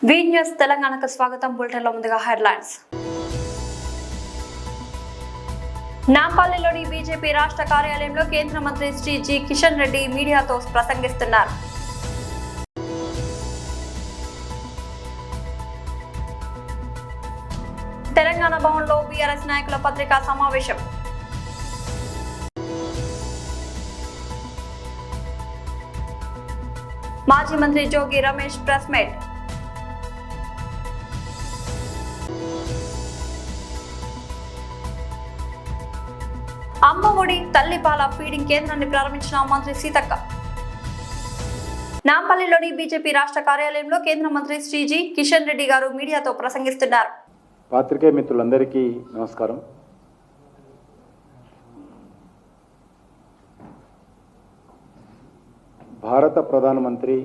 వి news తెలంగాణకు స్వాగతం. బులెటిన్లో ముందుగా హెడ్లైన్స్. నాంపల్లిలోని బీజేపీ రాష్ట్ర కార్యాలయంలో కేంద్ర మంత్రి శ్రీ జి కిషన్ రెడ్డి మీడియాతో ప్రసంగిస్తున్నారు. తెలంగాణ భవన్లో బీఆర్ఎస్ నాయకుల పత్రికా సమావేశం. మాజీ మంత్రి జోగి రమేష్ ప్రెస్ మీట్. అమ్మఒడి తల్లిపాల ఫీడింగ్ కేంద్రాన్ని ప్రారంభించిన మంత్రి సీతక్క. నాంపల్లిలోని బీజేపీ రాష్ట్ర కార్యాలయంలో కేంద్ర మంత్రి శ్రీ జి కిషన్ రెడ్డి గారు మీడియాతో ప్రసంగిస్తున్నారు. పాత్రికేయ మిత్రులందరికీ నమస్కారం. భారత ప్రధానమంత్రి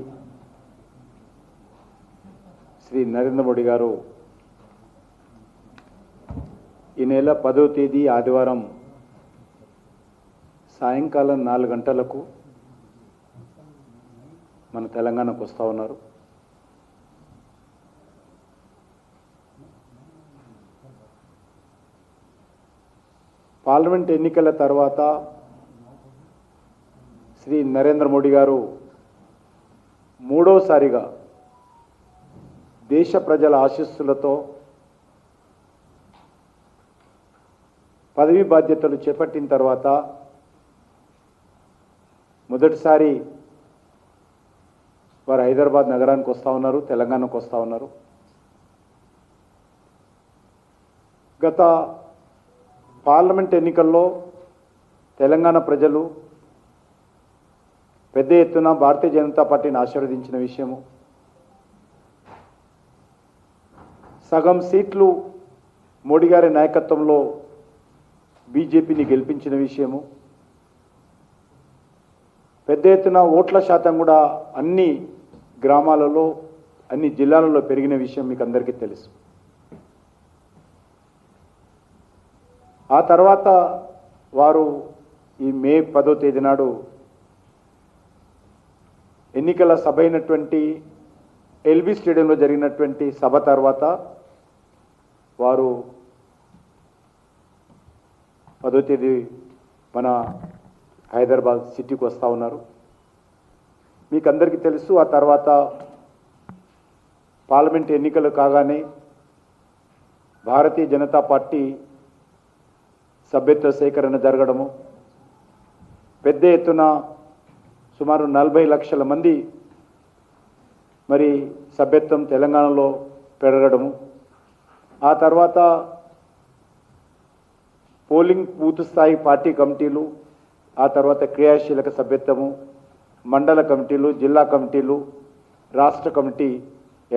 శ్రీ నరేంద్ర మోడీ గారు ఈ నెల 10వ తేదీ ఆదివారం సాయంకాలం 4 గంటలకు మన తెలంగాణకు వస్తూ ఉన్నారు. పార్లమెంట్ ఎన్నికల తర్వాత శ్రీ నరేంద్ర మోడీ గారు మూడోసారిగా దేశ ప్రజల ఆశీస్సులతో పదవీ బాధ్యతలు చేపట్టిన తర్వాత మొదటిసారి వారు హైదరాబాద్ నగరానికి వస్తూ ఉన్నారు, తెలంగాణకు వస్తూ ఉన్నారు. గత పార్లమెంట్ ఎన్నికల్లో తెలంగాణ ప్రజలు పెద్ద ఎత్తున భారతీయ జనతా పార్టీని ఆశీర్వదించిన విషయము, సగం సీట్లు మోడీ గారి నాయకత్వంలో బీజేపీని గెలిపించిన విషయము, పెద్ద ఎత్తున ఓట్ల శాతం కూడా అన్ని గ్రామాలలో అన్ని జిల్లాలలో పెరిగిన విషయం మీకు అందరికీ తెలుసు. ఆ తర్వాత వారు ఈ మే 10వ తేదీ నాడు ఎన్నికల సభ అయినటువంటి ఎల్బీ స్టేడియంలో జరిగినటువంటి సభ తర్వాత వారు 10వ తేదీ మన హైదరాబాద్ సిటీకి వస్తూ ఉన్నారు. మీకు అందరికీ తెలుసు. ఆ తర్వాత పార్లమెంట్ ఎన్నికలు కాగానే భారతీయ జనతా పార్టీ సభ్యత్వ సేకరణ జరగడము, పెద్ద ఎత్తున సుమారు 40 లక్షల మంది మరి సభ్యత్వం తెలంగాణలో పెరగడము, ఆ తర్వాత పోలింగ్ బూత్ స్థాయి పార్టీ కమిటీలు, ఆ తర్వాత క్రియాశీలక సభ్యత్వము, మండల కమిటీలు, జిల్లా కమిటీలు, రాష్ట్ర కమిటీ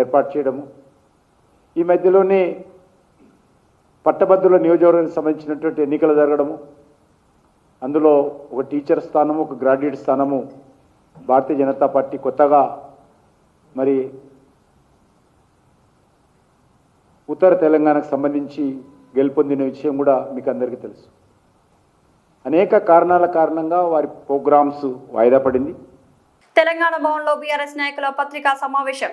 ఏర్పాటు చేయడము, ఈ మధ్యలోనే పట్టభద్రుల నియోజకవర్గానికి సంబంధించినటువంటి ఎన్నికలు జరగడము, అందులో ఒక టీచర్ స్థానము, ఒక గ్రాడ్యుయేట్ స్థానము భారతీయ జనతా పార్టీ కొత్తగా మరి ఉత్తర తెలంగాణకు సంబంధించి గెలుపొందిన విషయం కూడా మీకు అందరికీ తెలుసు. అనేక కారణాల కారణంగా వారి ప్రోగ్రామ్స్ వాయిదా పడింది. తెలంగాణ భవన్లో బీఆర్ఎస్ నాయకుల పత్రికా సమావేశం.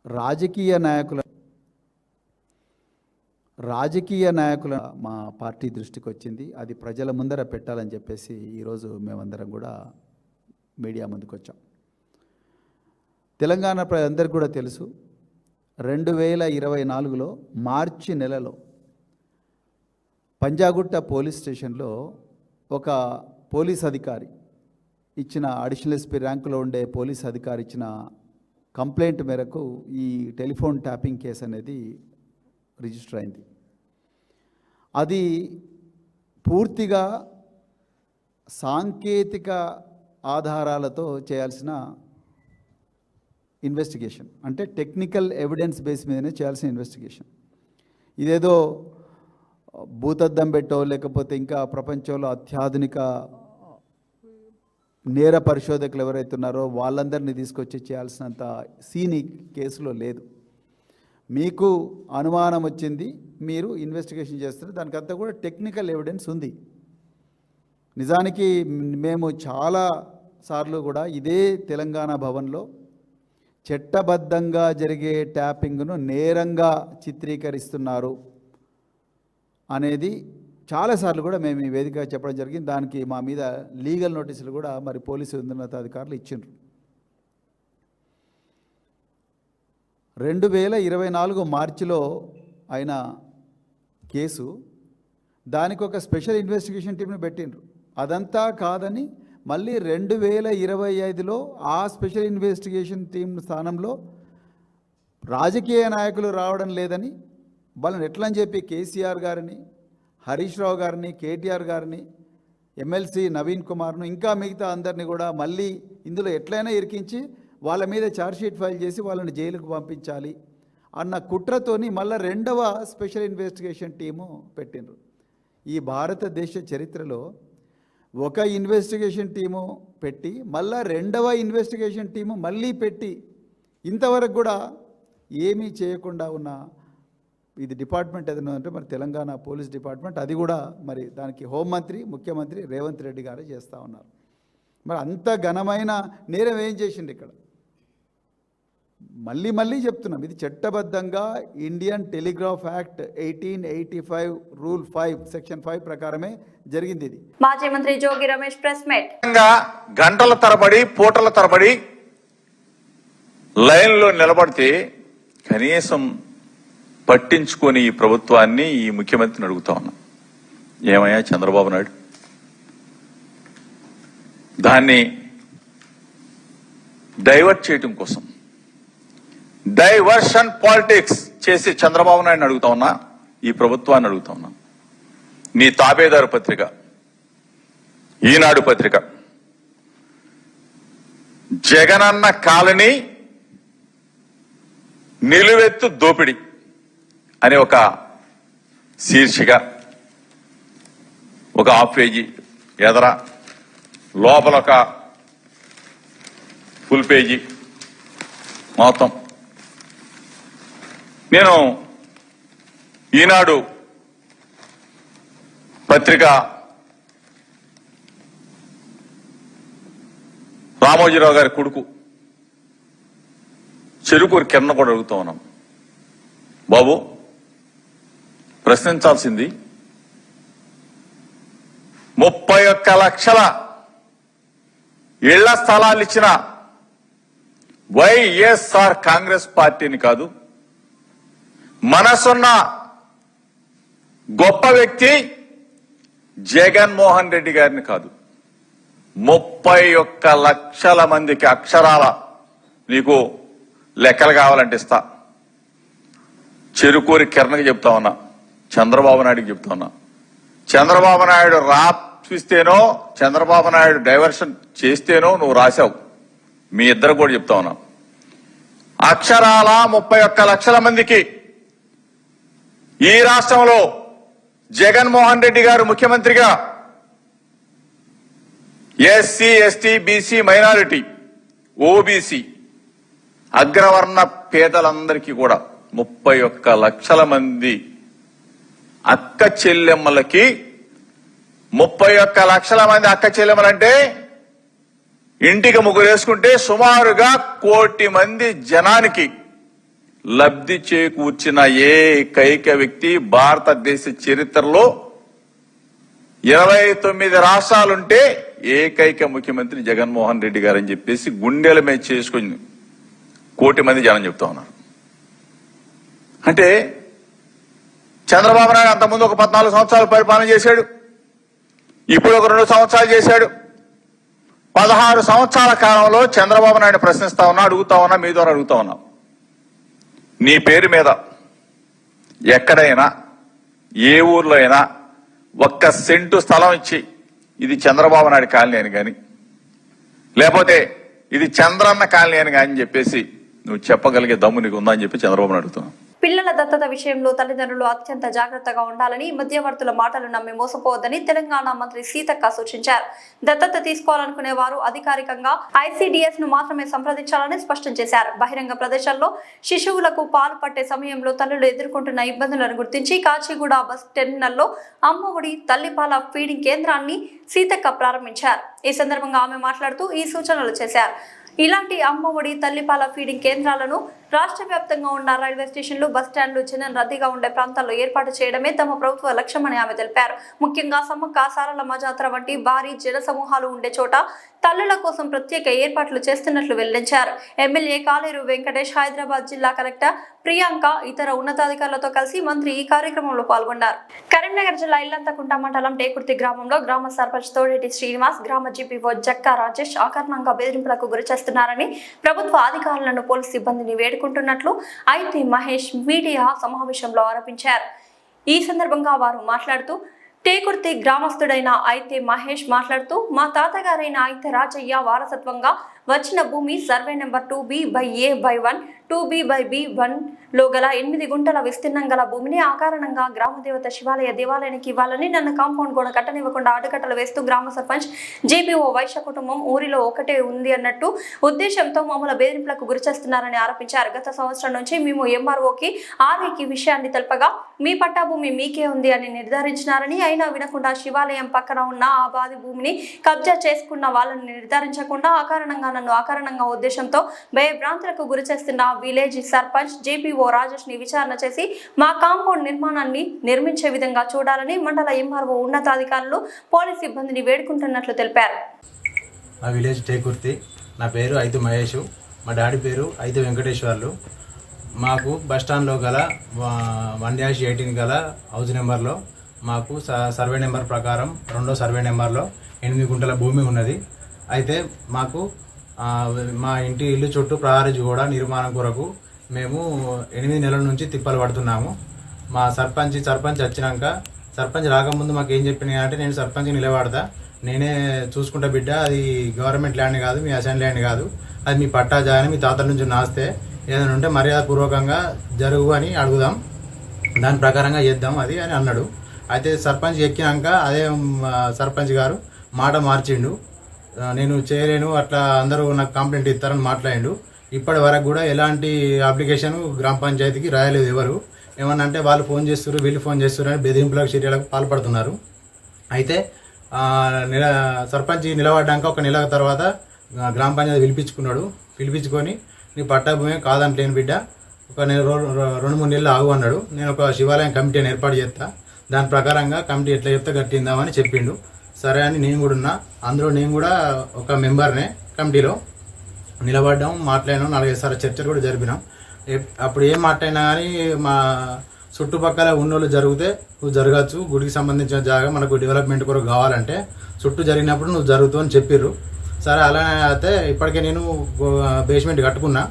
రాజకీయ నాయకుల మా పార్టీ దృష్టికి వచ్చింది. అది ప్రజల ముందర పెట్టాలని చెప్పేసి ఈరోజు మేమందరం కూడా మీడియా ముందుకు వచ్చాం. తెలంగాణ ప్రజలందరికీ కూడా తెలుసు, 2024లో మార్చి నెలలో పంజాగుట్ట పోలీస్ స్టేషన్లో ఒక పోలీస్ అధికారి ఇచ్చిన అడిషనల్ ఎస్పీ ర్యాంకులో ఉండే పోలీస్ అధికారి ఇచ్చిన కంప్లైంట్ మేరకు ఈ టెలిఫోన్ ట్యాపింగ్ కేసు అనేది రిజిస్టర్ అయింది. అది పూర్తిగా సాంకేతిక ఆధారాలతో చేయాల్సిన ఇన్వెస్టిగేషన్, అంటే టెక్నికల్ ఎవిడెన్స్ బేస్ మీదనే చేయాల్సిన ఇన్వెస్టిగేషన్. ఇదేదో భూతద్దం పెట్టో లేకపోతే ఇంకా ప్రపంచంలో అత్యాధునిక నేర పరిశోధకులు ఎవరైతే ఉన్నారో వాళ్ళందరినీ తీసుకొచ్చి చేయాల్సినంత సీన్ ఈ కేసులో లేదు. మీకు అనుమానం వచ్చింది, మీరు ఇన్వెస్టిగేషన్ చేస్తారు, దానికంతా కూడా టెక్నికల్ ఎవిడెన్స్ ఉంది. నిజానికి మేము చాలా సార్లు కూడా ఇదే తెలంగాణ భవన్లో చట్టబద్ధంగా జరిగే ట్యాపింగ్ను నేరంగా చిత్రీకరిస్తున్నారు అనేది చాలాసార్లు కూడా మేము ఈ వేదిక చెప్పడం జరిగింది. దానికి మా మీద లీగల్ నోటీసులు కూడా మరి పోలీసు ఉన్నతాధికారులు ఇచ్చిండ్రు. 2024 మార్చిలో అయిన కేసు, దానికి ఒక స్పెషల్ ఇన్వెస్టిగేషన్ టీంను పెట్టిండ్రు. అదంతా కాదని మళ్ళీ 2025లో ఆ స్పెషల్ ఇన్వెస్టిగేషన్ టీం స్థానంలో రాజకీయ నాయకులు రావడం లేదని వాళ్ళని ఎట్లని చెప్పి కేసీఆర్ గారిని, హరీష్ రావు గారిని, కేటీఆర్ గారిని, ఎమ్మెల్సీ నవీన్ కుమార్ను, ఇంకా మిగతా అందరినీ కూడా మళ్ళీ ఇందులో ఎట్లయినా ఇరికించి వాళ్ళ మీద ఛార్జ్షీట్ ఫైల్ చేసి వాళ్ళని జైలుకు పంపించాలి అన్న కుట్రతోని మళ్ళీ 2వ స్పెషల్ ఇన్వెస్టిగేషన్ టీము పెట్టిండ్రు. ఈ భారతదేశ చరిత్రలో ఒక ఇన్వెస్టిగేషన్ టీము పెట్టి మళ్ళీ 2వ ఇన్వెస్టిగేషన్ టీము మళ్ళీ పెట్టి ఇంతవరకు కూడా ఏమీ చేయకుండా ఉన్న ఇది డిపార్ట్మెంట్ ఏదైనా అంటే మరి తెలంగాణ పోలీస్ డిపార్ట్మెంట్, అది కూడా మరి దానికి హోంమంత్రి, ముఖ్యమంత్రి రేవంత్ రెడ్డి గారే చేస్తూ ఉన్నారు. మరి అంత ఘనమైన నేరం ఏం చేసిండు ఇక్కడ? మళ్ళీ చెప్తున్నాం, ఇది చట్టబద్ధంగా Indian telegraph act 1885 rule 5 section 5 ప్రకారమే జరిగింది. ఇది మాజీ మంత్రి జోగి రమేష్ ప్రెస్ మీట్. గంటల తరబడి, పూటల తరబడి లైన్లో నిలబడితే కనీసం పట్టించుకొని ఈ ప్రభుత్వాన్ని, ఈ ముఖ్యమంత్రిని అడుగుతా ఉన్నా, ఏమయ్యా చంద్రబాబు నాయుడు, దాన్ని డైవర్ట్ చేయటం కోసం డైవర్షన్ పాలిటిక్స్ చేసి చంద్రబాబు నాయుడిని అడుగుతా ఉన్నా, ఈ ప్రభుత్వాన్ని అడుగుతా ఉన్నా. నీ తాబేదారు పత్రిక, ఈనాడు పత్రిక, జగనన్న కాలనీ నిలువెత్తు దోపిడి అనే ఒక శీర్షిక, ఒక హాఫ్ పేజీ ఎదర, లోపల ఒక ఫుల్ పేజీ, మొత్తం. నేను ఈనాడు పత్రిక రామోజీరావు గారి కొడుకు చెరుకూరు కిరణ్ కూడా అడుగుతా ఉన్నాం, బాబు ప్రశ్నించాల్సింది 31 లక్షల ఇళ్ల స్థలాలు ఇచ్చిన వైఎస్ఆర్ కాంగ్రెస్ పార్టీని కాదు, మనసున్న గొప్ప వ్యక్తి జగన్మోహన్ రెడ్డి గారిని కాదు, 31 లక్షల మందికి అక్షరాల నీకు లెక్కలు కావాలంటే ఇస్తా. చెరుకూరి కిరణ్కి చెప్తా ఉన్నా, చంద్రబాబు నాయుడికి చెప్తా ఉన్నా, చంద్రబాబు నాయుడు రాపిస్తేనో, చంద్రబాబు నాయుడు డైవర్షన్ చేస్తేనో నువ్వు రాశావు. మీ ఇద్దరు కూడా చెప్తా ఉన్నా, అక్షరాల 31 లక్షల మందికి ఈ రాష్ట్రంలో జగన్మోహన్ రెడ్డి గారు ముఖ్యమంత్రిగా SC, ST, BC, minority, OBC, అగ్రవర్ణ పేదలందరికీ కూడా 31 లక్షల మంది అక్క చెల్లెమ్మలకి, 31 లక్షల మంది అక్క చెల్లెమ్మలంటే ఇంటికి ముగ్గురు వేసుకుంటే సుమారుగా 1 కోటి మంది జనానికి లబ్ధి చేకూర్చిన ఏకైక వ్యక్తి భారతదేశ చరిత్రలో. 29 రాష్ట్రాలుంటే ఏకైక ముఖ్యమంత్రి జగన్మోహన్ రెడ్డి గారు అని చెప్పేసి గుండెల మీద చేసుకుని 1 కోటి మంది జనం చెప్తా ఉన్నారు. అంటే చంద్రబాబు నాయుడు అంతకుముందు ఒక 14 సంవత్సరాలు పరిపాలన చేశాడు, ఇప్పుడు ఒక 2 సంవత్సరాలు చేశాడు. 16 సంవత్సరాల కాలంలో చంద్రబాబు నాయుడు ప్రశ్నిస్తా ఉన్నా, అడుగుతా ఉన్నా, మీ ద్వారా అడుగుతా ఉన్నా, నీ పేరు మీద ఎక్కడైనా ఏ ఊర్లో అయినా 1 సెంటు స్థలం ఇచ్చి ఇది చంద్రబాబు నాయుడు కాలనీ అని కానీ, లేకపోతే ఇది చంద్రన్న కాలనీ అని కానీ చెప్పేసి నువ్వు చెప్పగలిగే దమ్ము నీకు ఉందా అని చెప్పి చంద్రబాబు నాయుడు అడుగుతున్నావు. పిల్లల దత్తత విషయంలో తల్లిదండ్రులు అత్యంత జాగ్రత్తగా ఉండాలని, మధ్యవర్తుల మాటలు నమ్మి మోసపోవద్దని తెలంగాణ మంత్రి సీతక్క సూచించారు. దత్తత తీసుకోవాలనుకునే వారు అధికారికంగా ICDS ను మాత్రమే సంప్రదించాలని స్పష్టం చేశారు. బహిరంగ ప్రదేశాల్లో శిశువులకు పాలు పట్టే సమయంలో తల్లులు ఎదుర్కొంటున్న ఇబ్బందులను గుర్తించి కాచిగూడ బస్ టెర్మినల్లో అమ్మఒడి తల్లిపాల ఫీడింగ్ కేంద్రాన్ని సీతక్క ప్రారంభించారు. ఈ సందర్భంగా ఆమె మాట్లాడుతూ ఈ సూచనలు చేశారు. ఇలాంటి అమ్మఒడి తల్లిపాల ఫీడింగ్ కేంద్రాలను రాష్ట్ర వ్యాప్తంగా ఉన్న రైల్వే స్టేషన్లు, బస్టాండ్లు, జనం రద్దీగా ఉండే ప్రాంతాల్లో ఏర్పాటు చేయడమే తమ ప్రభుత్వ లక్ష్యమని ఆమె తెలిపారు. ముఖ్యంగా సమ్మక్క సారలమ్మ జాతర వంటి భారీ జన సమూహాలు ఉండే చోట తల్లుల కోసం ప్రత్యేక ఏర్పాట్లు చేస్తున్నట్లు వెల్లడించారు. ఎమ్మెల్యే కాలేరు వెంకటేష్, హైదరాబాద్ జిల్లా కలెక్టర్ ప్రియాంక, ఇతర ఉన్నతాధికారులతో కలిసి మంత్రి ఈ కార్యక్రమంలో పాల్గొన్నారు. కరీంనగర్ జిల్లా ఇల్లంతకుంట మండలం టేకుర్తి గ్రామంలో గ్రామ సర్పంచ్ తోడేటి శ్రీనివాస్, గ్రామ జీపీఓ జక్కా రాజేష్ అకారణంగా బెదిరింపులకు గురి చేస్తున్నారని ప్రభుత్వ అధికారులను పోలీసు సిబ్బందిని వేడుకుంటున్నట్లు ఐటీ మహేష్ మీడియా సమావేశంలో ఆరోపించారు. ఈ సందర్భంగా వారు మాట్లాడుతూ, టేకుర్తి గ్రామస్తుడైన ఐతే మహేష్ మాట్లాడుతూ, మా తాతగారైన ఐతే రాజయ్య వారసత్వంగా వచ్చిన భూమి సర్వే నెంబర్ 2B/A/1, 2B/B1 లో గల 8 గుంటల విస్తీర్ణం గల భూమిని అకారణంగా గ్రామదేవత శివాలయ దేవాలయానికి ఇవ్వాలని నన్ను కాంపౌండ్ గోడ కట్టనివ్వకుండా అడ్డుకట్టలు వేస్తూ గ్రామ సర్పంచ్ జీపీఓ వైశ్య కుటుంబం ఊరిలో ఒకటే ఉంది అన్నట్టు ఉద్దేశంతో మమ్మల్ని బెదిరింపులకు గురి చేస్తున్నారని ఆరోపించారు. గత సంవత్సరం నుంచి మేము ఎంఆర్ఓకి, ఆర్ఐకి విషయాన్ని తెలపగా మీ పట్టా భూమి మీకే ఉంది అని నిర్ధారించినారని, అయినా వినకుండా శివాలయం పక్కన ఉన్న ఆ బాది భూమిని కబ్జా చేసుకున్న వాళ్ళని నిర్ధారించకుండా అకారణంగా ఉద్దేశంతో భయభ్రాంతులకు గురి చేస్తున్న విలేజ్ సర్పంచ్ జేపీఓ రాజేష్ ని విచారణ చేసి మా కాంపౌండ్ నిర్మాణాన్ని నిర్మించే విధంగా చూడాలని మండల ఎంఆర్ఓ ఉన్నతాధికారులు పోలీస్ సిబ్బందిని వేడుకుంటున్నట్లు తెలిపారు. మా విలేజ్ టేకుర్తి. నా పేరు ఐతే మహేష్, మా డాడీ పేరు ఐతే వెంకటేశ్వర్లు. మాకు బస్టాండ్లో గల 1-18 గల హౌస్ నెంబర్లో మాకు సర్వే నెంబర్ ప్రకారం 2వ సర్వే నెంబర్లో 8 గుంటల భూమి ఉన్నది. అయితే మాకు మా ఇల్లు చుట్టూ ప్రహారీ గోడ నిర్మాణం కొరకు మేము 8 నెలల నుంచి తిప్పలు పడుతున్నాము. మా సర్పంచ్ వచ్చినాక, సర్పంచ్ రాకముందు మాకు ఏం చెప్పినాయి అంటే, నేను సర్పంచ్ నిలబడతా, నేనే చూసుకుంటా బిడ్డ, అది గవర్నమెంట్ ల్యాండ్ కాదు, మీ అసైన్ ల్యాండ్ కాదు, అది మీ పట్టా జాయని మీ తాతల నుంచి నాస్తే ఏదైనా ఉంటే మర్యాదపూర్వకంగా జరుగు అని అడుగుదాం, దాని ప్రకారంగా చేద్దాం అది అని అన్నాడు. అయితే సర్పంచ్ ఎక్కినాక అదే సర్పంచ్ గారు మాట మార్చిండు. నేను చేయలేను, అట్లా అందరూ నాకు కంప్లైంట్ ఇస్తారని మాట్లాడిండు. ఇప్పటి వరకు కూడా ఎలాంటి అప్లికేషన్ గ్రామ పంచాయతీకి రాయలేదు ఎవరు. ఏమన్నా అంటే వాళ్ళు ఫోన్ చేస్తారు, వీళ్ళు ఫోన్ చేస్తారు అని బెదిరింపులకు చర్యలకు పాల్పడుతున్నారు. అయితే సర్పంచ్ నిలబడ్డాక 1 నెల తర్వాత గ్రామ పంచాయతీ పిలిపించుకొని నీ పట్టా భూమి కాదంటలేను బిడ్డ, ఒక 2-3 నెలలు ఆగు అన్నాడు. నేను ఒక శివాలయం కమిటీని ఏర్పాటు చేస్తా, దాని ప్రకారంగా కమిటీ ఎట్లా చెప్తే గట్టిందామని చెప్పిండు. సరే అని నేను కూడా ఉన్నా, అందులో నేను కూడా ఒక మెంబర్నే. కమిటీలో నిలబడ్డాం, మాట్లాడినాం, 4-5 సార్లు చర్చలు కూడా జరిపినాం. అప్పుడు ఏం మాట్లాడినా కానీ మా చుట్టుపక్కల ఉన్నోళ్ళు జరిగితే నువ్వు జరగచ్చు, గుడికి సంబంధించిన జాగా మనకు డెవలప్మెంట్ కొరకు కావాలంటే చుట్టూ జరిగినప్పుడు నువ్వు జరుగుతావు అని చెప్పిర్రు. సరే అలానే అయితే ఇప్పటికే నేను బేస్మెంట్ కట్టుకున్నా.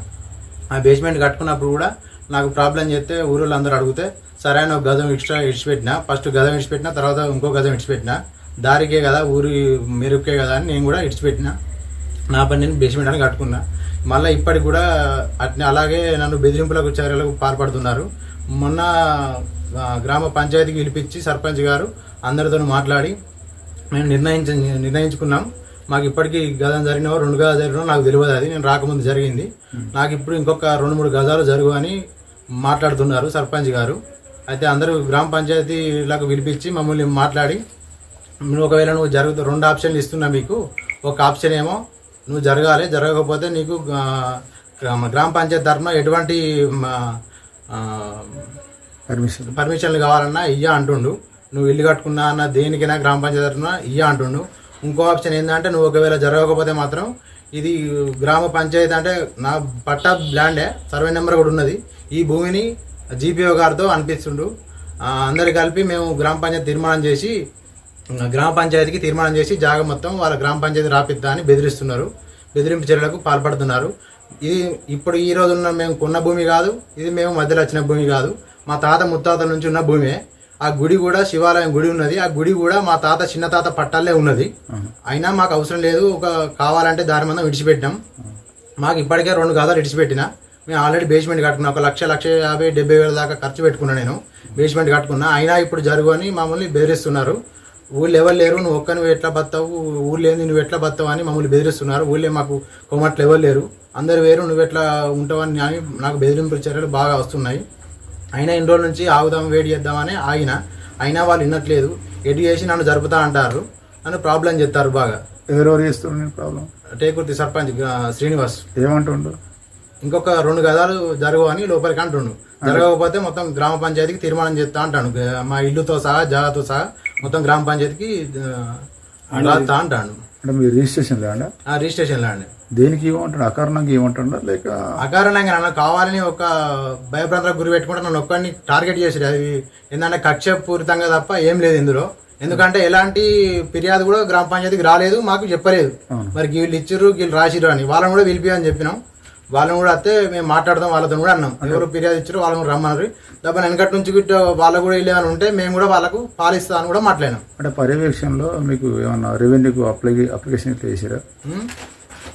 ఆ బేస్మెంట్ కట్టుకున్నప్పుడు కూడా నాకు ప్రాబ్లం చేస్తే ఊళ్ళో అందరూ అడిగితే సరే అని ఒక గజం ఎక్స్ట్రా ఇడిచిపెట్టినా. ఫస్ట్ గజం ఇడిచిపెట్టినా, తర్వాత ఇంకో గజం ఇడిచిపెట్టినా. దారికే కదా, ఊరి మెరుగ్కే కదా అని నేను కూడా ఇడిచిపెట్టినా. నా పని నేను బేస్మెంట్ అని కట్టుకున్నా. మళ్ళీ ఇప్పటికి కూడా అలాగే నన్ను బెదిరింపులకు చర్యలకు పాల్పడుతున్నారు. మొన్న గ్రామ పంచాయతీకి పిలిపించి సర్పంచ్ గారు అందరితో మాట్లాడి మేము నిర్ణయించుకున్నాం. మాకు ఇప్పటికీ గజం జరిగినవో 2 గజాలు జరిగినవో నాకు తెలియదు, అది నేను రాకముందు జరిగింది. నాకు ఇప్పుడు ఇంకొక 2-3 గజాలు జరుగు అని మాట్లాడుతున్నారు సర్పంచ్ గారు. అయితే అందరూ గ్రామ పంచాయతీలకు పిలిపించి మమ్మల్ని మాట్లాడి, ఒకవేళ నువ్వు 2 ఆప్షన్లు ఇస్తున్నా, మీకు ఒక ఆప్షన్ ఏమో నువ్వు జరగకపోతే నీకు గ్రామ పంచాయతీ తరఫున ఎటువంటి పర్మిషన్లు కావాలన్నా ఇయ్య అంటుండు. నువ్వు ఇల్లు కట్టుకున్నా అన్న దేనికైనా గ్రామ పంచాయతీ తరఫున ఇయ్య అంటుండు. ఇంకో ఆప్షన్ ఏంటంటే, నువ్వు ఒకవేళ జరగకపోతే మాత్రం ఇది గ్రామ పంచాయతీ అంటే నా పట్టా ల్యాండే, సర్వే నెంబర్ కూడా ఉన్నది, ఈ భూమిని జీపీఓ గారితో అనిపిస్తుండు. అందరు కలిపి మేము గ్రామ పంచాయతీ తీర్మానం చేసి జాగా మొత్తం వాళ్ళ గ్రామ పంచాయతీ రాపిద్దా అని బెదిరింపు చర్యలకు పాల్పడుతున్నారు. ఇది ఇప్పుడు ఈ రోజు ఉన్న మేము కొన్న భూమి కాదు, ఇది మేము మధ్యలో వచ్చిన భూమి కాదు, మా తాత ముత్తాతల నుంచి ఉన్న భూమే. ఆ గుడి కూడా శివాలయం గుడి ఉన్నది, ఆ గుడి కూడా మా తాత చిన్న తాత పట్టాలే ఉన్నది. అయినా మాకు అవసరం లేదు, కావాలంటే దారి మందం విడిచిపెట్టాం. మాకు ఇప్పటికే 2 గజాలు విడిచిపెట్టినా. మేము ఆల్రెడీ బేస్మెంట్ కట్టుకున్నా, 1,50,000-1,50,000 దాకా ఖర్చు పెట్టుకున్నా, నేను బేస్మెంట్ కట్టుకున్నా. అయినా ఇప్పుడు జరుగు అని మమ్మల్ని బెదిరిస్తున్నారు. ఊళ్ళో ఎవరు లేరు, నువ్వు నువ్వు ఎట్లా బతావు, ఊళ్ళో నువ్వు ఎట్లా బతావు అని మమ్మల్ని బెదిరిస్తున్నారు. ఊళ్ళో మాకు కొమ్మట్లు ఎవరు లేరు, అందరు వేరు, నువ్వు ఎట్లా ఉంటావని అని నాకు బెదిరింపు చర్యలు బాగా వస్తున్నాయి. అయినా ఇన్ని రోజుల నుంచి ఆగుదాం, వేడి చేద్దామని అయినా వాళ్ళు వినట్లేదు. ఎటు చేసి నన్ను జరుపుతా అంటారు. అని ప్రాబ్లం చెప్తారు బాగా. ఎవరెవరు చేస్తున్నారు నేను ప్రాబ్లం? టేకుర్తి సర్పంచ్ శ్రీనివాస్ ఏమంటుండు? ఇంకొక 2 గదాలు జరగవు అని లోపలికి అంటుండు. జరగకపోతే మొత్తం గ్రామ పంచాయతీకి తీర్మానం చేస్తా అంటాను. మా ఇల్లుతో సహా జాగాతో సహా మొత్తం గ్రామ పంచాయతీకి రాస్తా అంటాను. అంటే మీరు రిజిస్ట్రేషన్ లేండా? Registration land. దేనికి ఇవ్వమంటాడు? అకారణంగా ఇవ్వమంటాడా లేక అకారణంగా నన్ను కావాలని ఒక భయప్రాంతాలకు గురి పెట్టుకుంటే నన్ను ఒక్కడిని టార్గెట్ చేసాడు. అది ఏంటంటే కక్ష పూరితంగా తప్ప ఏం లేదు ఇందులో. ఎందుకంటే ఎలాంటి ఫిర్యాదు కూడా గ్రామ పంచాయతీకి రాలేదు, మాకు చెప్పలేదు. మరి వీళ్ళు ఇచ్చిర్రు వీళ్ళు రాసిర్రు అని వాళ్ళని కూడా పిలిపియని చెప్పినాం. వాళ్ళని కూడా వస్తే మేము మాట్లాడదాం వాళ్ళతో కూడా అన్నాం. ఎవరు ఫిర్యాదు ఇచ్చారో వాళ్ళని కూడా రమ్మన్నారు. తప్ప వెనకటి నుంచి వాళ్ళకు కూడా వెళ్ళేమని ఉంటే మేము కూడా వాళ్ళకు పాలిస్తా అని కూడా మాట్లాడినాం. అంటే పర్యవేక్షణలో మీకు ఏమన్నా రెవెన్యూకు అప్లికేషన్ ఇట్లా చేసిరా?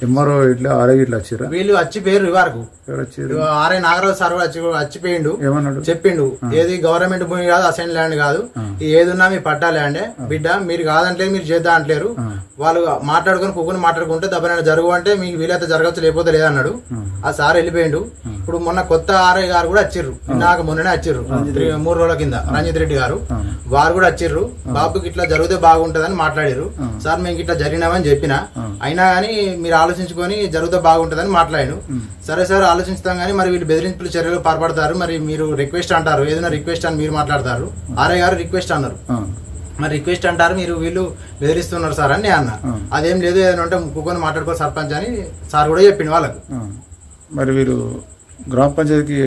ఎంఆర్ఓ ఇట్లా ఆర్ఐ ఇట్లా వచ్చిరా? వీళ్ళు వచ్చి పేరు వరకు ఆర్ఐ నాగరాజు సార్ కూడా వచ్చిపోయిండు. ఏమన్నాడు? చెప్పిండు ఏది గవర్నమెంట్ భూమి కాదు, అసైన్ ల్యాండ్ కాదు, ఏదున్నా మీ పట్టా ల్యాండే బిడ్డ, మీరు కాదంటలేదు మీరు చేద్దా అంటలేరు. వాళ్ళు మాట్లాడుకుని కుక్కుని మాట్లాడుకుంటే దెబ్బనైనా జరుగు అంటే మీకు వీలైతే జరగచ్చు లేకపోతే లేదన్నాడు. ఆ సార్ వెళ్ళిపోయిండు. ఇప్పుడు మొన్న కొత్త ఆర్ఐ గారు కూడా వచ్చిర్రు. నాకు మొన్ననే వచ్చిర్రు 3 రోజుల కింద. రంజిత్ రెడ్డి గారు వారు కూడా వచ్చిర్రు. బాబుకి ఇట్లా జరిగితే బాగుంటదని మాట్లాడారు. సార్ మేము ఇట్లా జరిగినామని చెప్పిన, అయినా కానీ మీరు ఆలోచించుకొని జరిగితే బాగుంటదని మాట్లాడాను. సరే సార్ ఆలోచిస్తాం కానీ మరి వీళ్ళు బెదిరింపులు చర్యలు పాల్పడతారు, మరి మీరు రిక్వెస్ట్ అంటారు, ఏదైనా రిక్వెస్ట్ అని మీరు మాట్లాడతారు. ఆర్ఐ గారు రిక్వెస్ట్ అన్నారు. మరి రిక్వెస్ట్ అంటారు, మీరు వీళ్ళు బెదిరిస్తున్నారు సార్ అని అన్న. అదేం లేదు, ఏదైనా ఉంటే ముక్కుకొని మాట్లాడుకో సర్పంచ్ అని సార్ కూడా చెప్పిండు వాళ్ళకు. మరి వీరు గ్రామ పంచాయతీకి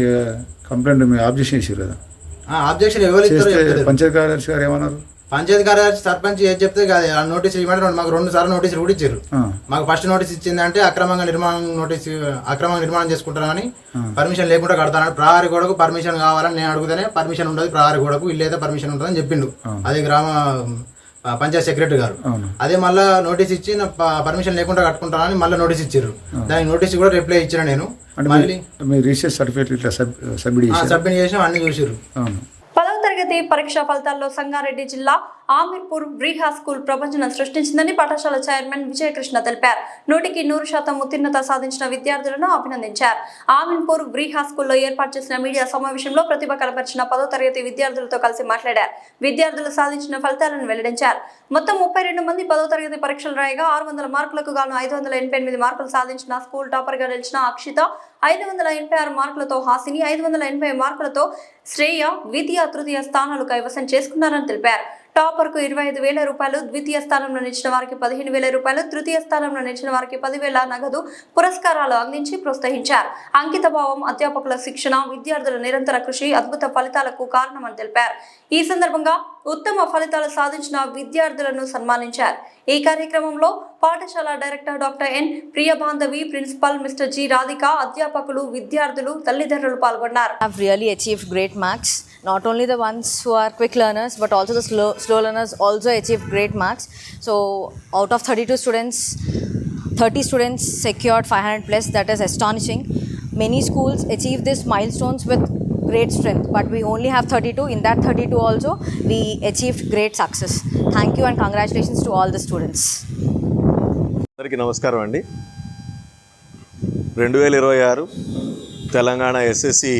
కంప్లైంట్ మీ ఆబ్జెక్షన్ ఇచ్చారు కదా? ఆబ్జెక్షన్ ఎవరు ఇస్తారు? పంచాయతీ కార్యదర్శి గారు ఏమన్నారు? పంచాయతీ కార్యదర్శి సర్పంచ్ ఏది చెప్తే నోటీసులు ఇవ్వమంటే మాకు 2 సార్లు నోటీసులు కూడా ఇచ్చారు. మాకు ఫస్ట్ నోటీస్ ఇచ్చిందంటే అక్రమంగా నిర్మాణం చేసుకుంటామని, పర్మిషన్ లేకుండా కడతానని. ప్రహారీ గోడకు పర్మిషన్ కావాలని నేను అడుగుతానే పర్మిషన్ ఉండదు, ప్రహారీ గోడకు ఇల్లు అయితే పర్మిషన్ ఉంటుందని చెప్పిండు. అదే గ్రామ పంచాయత్ సెక్రటరీ గారు. అదే మళ్ళీ నోటీస్ ఇచ్చి పర్మిషన్ లేకుండా కట్టుకుంటానని మళ్ళీ నోటీస్ ఇచ్చారు. దానికి నోటీస్ కూడా రిప్లై ఇచ్చిన నేను. మళ్ళీ రిజిస్టర్ సర్టిఫికేట్ ఇట్లా సబ్మిట్ చేసాం, అన్ని చూసారు. 10వ తరగతి పరీక్షా ఫలితాల్లో సంగారెడ్డి జిల్లా ఆమీర్పూర్ బ్రీహా స్కూల్ ప్రపంచం సృష్టించిందని పాఠశాల చైర్మన్ విజయకృష్ణ తెలిపారు. 100% ఉత్తీర్ణత సాధించిన విద్యార్థులను అభినందించారు. ఆమీర్పూర్ బ్రీహా స్కూల్లో ఏర్పాటు చేసిన మీడియా సమావేశంలో ప్రతిభ కనబరిచిన 10వ తరగతి విద్యార్థులతో కలిసి మాట్లాడారు. విద్యార్థులు సాధించిన ఫలితాలను వెల్లడించారు. మొత్తం 32 మంది 10వ తరగతి పరీక్షలు రాయగా 600 మార్కులకు గాను 588 మార్కులు సాధించిన స్కూల్ టాపర్ గా నిలిచిన అక్షిత, 586 మార్కులతో హాసిని, 580 మార్కులతో శ్రేయ ద్వితీయ తృతీయ స్థానాలు కైవసం చేసుకున్నారని తెలిపారు. టాపర్ కు 25,000 రూపాయలు, ద్వితీయ స్థానంలో నిలిచిన వారికి 15,000 రూపాయలు, తృతీయ స్థానంలో నిలిచిన వారికి 10,000 నగదు పురస్కారాలు అందించి ప్రోత్సహించారు. అంకిత భావం, అధ్యాపకుల శిక్షణ, విద్యార్థుల నిరంతర కృషి అద్భుత ఫలితాలకు కారణమని తెలిపారు. ఈ సందర్భంగా ఉత్తమ ఫలితాలు సాధించిన విద్యార్థులను సన్మానించారు. ఈ కార్యక్రమంలో పాఠశాల director doctor N Priyabandhavi, principal mister G Radhika, అధ్యాపకులు, విద్యార్థులు, తల్లిదండ్రులు పాల్గొన్నారు. Have really achieved great marks. Not only the ones who are quick learners, but also the slow learners also achieved great marks. So out of 32 students, 30 students secured 500 plus. That is astonishing. Many schools achieve these milestones with great strength, but we only have 32. In that 32 also, we achieved great success. Thank you and congratulations to all the students. అందరికీ నమస్కారం అండి. 2026 Telangana SSC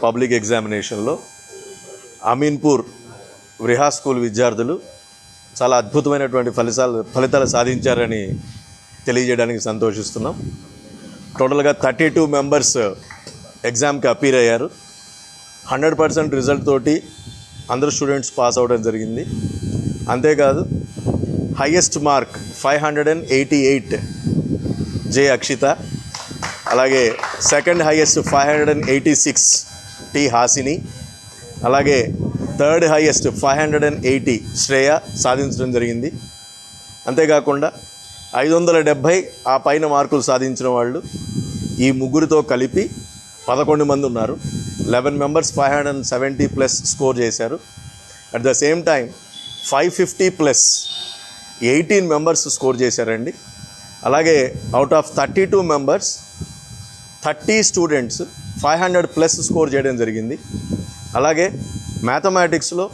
public ఎగ్జామినేషన్లో Ameenpur బ్రీహా school విద్యార్థులు చాలా అద్భుతమైనటువంటి ఫలితాలు సాధించారని తెలియజేయడానికి సంతోషిస్తున్నాం. టోటల్గా 32 మెంబర్స్ ఎగ్జామ్కి అపీర్ అయ్యారు. 100% రిజల్ట్ తోటి అందరూ స్టూడెంట్స్ పాస్ అవ్వడం జరిగింది. అంతేకాదు హైయెస్ట్ మార్క్ 588 జే అక్షిత, అలాగే సెకండ్ హైయెస్ట్ 586 టి హాసిని, అలాగే థర్డ్ హైయెస్ట్ 580 శ్రేయ సాధించడం జరిగింది. అంతేకాకుండా 570 ఆ పైన మార్కులు సాధించిన వాళ్ళు ఈ ముగ్గురితో కలిపి 11 మంది ఉన్నారు. 11 మెంబర్స్ 570 ప్లస్ స్కోర్ చేశారు. At the same time 550 plus 18 members score చేశారండి. అలాగే out of 32 members 30 students 500 plus score చేయడం జరిగింది. అలాగే మ్యాథమెటిక్స్లో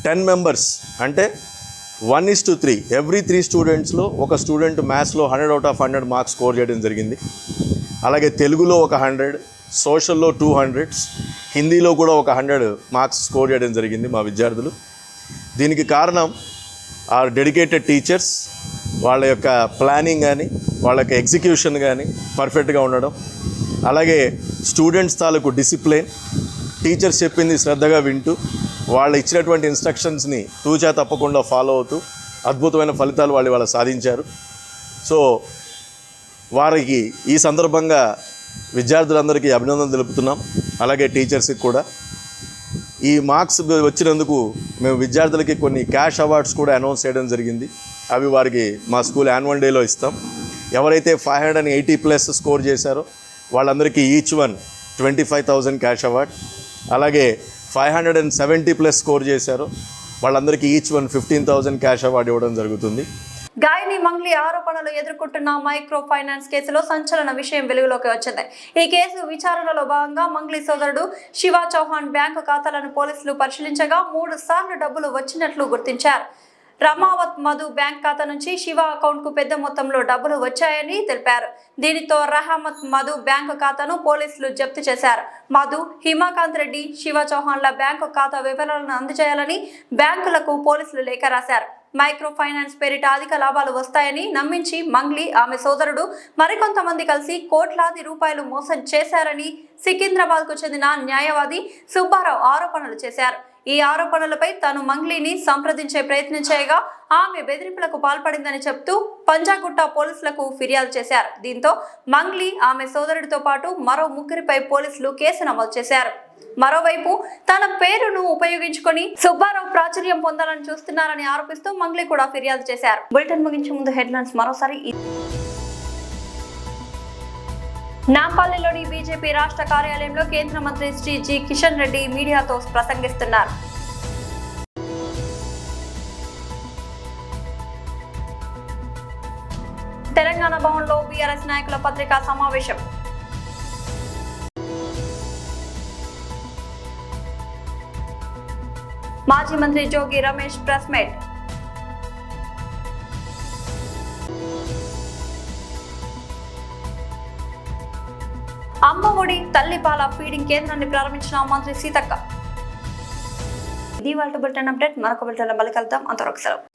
10 మెంబర్స్ అంటే 1:3 ఎవ్రీ 3 స్టూడెంట్స్లో ఒక స్టూడెంట్ మ్యాథ్స్లో 100 అవుట్ ఆఫ్ 100 మార్క్స్ స్కోర్ చేయడం జరిగింది. అలాగే తెలుగులో ఒక 100, సోషల్లో 200, హిందీలో కూడా ఒక 100 మార్క్స్ స్కోర్ చేయడం జరిగింది మా విద్యార్థులు. దీనికి కారణం ఆర్ డెడికేటెడ్ టీచర్స్ వాళ్ళ యొక్క ప్లానింగ్ కానీ వాళ్ళ యొక్క ఎగ్జిక్యూషన్ కానీ పర్ఫెక్ట్గా ఉండడం, అలాగే స్టూడెంట్స్ తాలూకు డిసిప్లిన్, టీచర్స్ చెప్పింది శ్రద్ధగా వింటూ వాళ్ళు ఇచ్చినటువంటి ఇన్స్ట్రక్షన్స్ని తూచా తప్పకుండా ఫాలో అవుతూ అద్భుతమైన ఫలితాలు వాళ్ళు సాధించారు. సో వారికి ఈ సందర్భంగా విద్యార్థులందరికీ అభినందనలు తెలుపుతున్నాం, అలాగే టీచర్స్కి కూడా. ఈ మార్క్స్ వచ్చినందుకు మేము విద్యార్థులకి కొన్ని క్యాష్ అవార్డ్స్ కూడా అనౌన్స్ చేయడం జరిగింది. అవి వారికి మా స్కూల్ యాన్యువల్ డేలో ఇస్తాం. ఎవరైతే 580+ స్కోర్ చేశారో వాళ్ళందరికీ ఈచ్ వన్ 25,000 క్యాష్ అవార్డ్, అలాగే 570+ స్కోర్ చేశారో వాళ్ళందరికీ ఈచ్ వన్ 15,000 క్యాష్ అవార్డు ఇవ్వడం జరుగుతుంది. గాయని మంగ్లీ ఆరోపణలు ఎదుర్కొంటున్న మైక్రో ఫైనాన్స్ కేసులో సంచలన విషయం వెలుగులోకి వచ్చింది. ఈ కేసు విచారణలో భాగంగా మంగ్లీ సోదరుడు శివ చౌహాన్ బ్యాంకు ఖాతాలను పోలీసులు పరిశీలించగా 3 సార్లు డబ్బులు వచ్చినట్లు గుర్తించారు. రమావత్ మధు బ్యాంక్ ఖాతా నుంచి శివ అకౌంట్ కు పెద్ద మొత్తంలో డబ్బులు వచ్చాయని తెలిపారు. దీనితో రహమత్ మధు బ్యాంకు ఖాతాను పోలీసులు జప్తు చేశారు. మధు, హిమాకాంత్ రెడ్డి, శివ చౌహాన్ల బ్యాంకు ఖాతా వివరాలను అందజేయాలని బ్యాంకులకు పోలీసులు లేఖ రాశారు. మైక్రో ఫైనాన్స్ పేరిట అధిక లాభాలు వస్తాయని నమ్మించి మంగ్లీ, ఆమె సోదరుడు మరికొంతమంది కలిసి కోట్లాది రూపాయలు మోసం చేశారని సికింద్రాబాద్ కు చెందిన న్యాయవాది సుబ్బారావు ఆరోపణలు చేశారు. ఈ ఆరోపణలపై తాను మంగ్లీని సంప్రదించే ప్రయత్నం చేయగా ఆమె బెదిరింపులకు పాల్పడిందని చెప్తూ పంజాగుట్ట పోలీసులకు ఫిర్యాదు చేశారు. దీంతో మంగ్లీ, ఆమె సోదరుడితో పాటు మరో 3 పోలీసులు కేసు నమోదు చేశారు. మరోవైపు తన పేరును ఉపయోగించుకొని సుబ్బారావు ప్రాచుర్యం పొందాలని చూస్తున్నారని ఆరోపిస్తూ మంగ్లీ కూడా ఫిర్యాదు చేశారు. బులెటిన్ ముగించే ముందు హెడ్లైన్స్ మరోసారి. నాంపల్లిలోని బీజేపీ రాష్ట్ర కార్యాలయంలో కేంద్ర మంత్రి శ్రీ జి కిషన్ రెడ్డి మీడియాతో ప్రసంగిస్తున్నారు. తెలంగాణ భవన్లో బీఆర్ఎస్ నాయకుల పత్రికా సమావేశం. మాజీ మంత్రి జోగి రమేష్ ప్రెస్ మీట్. అమ్మఒడి తల్లిపాల ఫీడింగ్ కేంద్రాన్ని ప్రారంభించిన మంత్రి సీతక్క. ఇది వాళ్ళ బులెటిన్ అప్డేట్. మరొక బులెటిన్లో మళ్ళీ కలుద్దాం. అంతవరకు సెలవు.